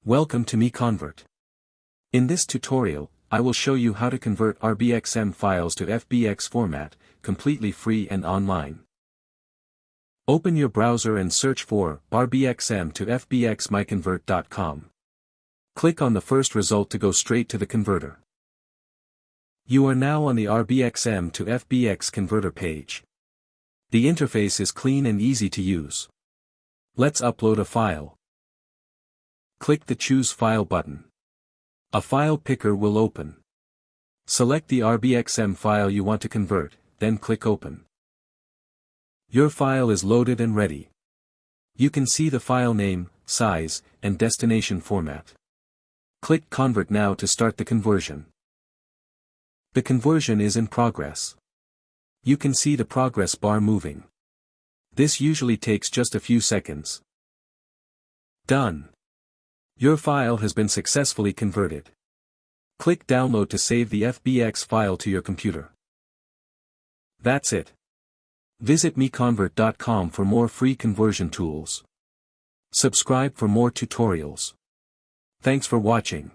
Welcome to MiConvert. In this tutorial, I will show you how to convert RBXM files to FBX format, completely free and online. Open your browser and search for RBXM to FBX MiConvert.com. Click on the first result to go straight to the converter. You are now on the RBXM to FBX converter page. The interface is clean and easy to use. Let's upload a file. Click the Choose File button. A file picker will open. Select the RBXM file you want to convert, then click Open. Your file is loaded and ready. You can see the file name, size, and destination format. Click Convert now to start the conversion. The conversion is in progress. You can see the progress bar moving. This usually takes just a few seconds. Done. Your file has been successfully converted. Click Download to save the FBX file to your computer. That's it. Visit MiConvert.com for more free conversion tools. Subscribe for more tutorials. Thanks for watching.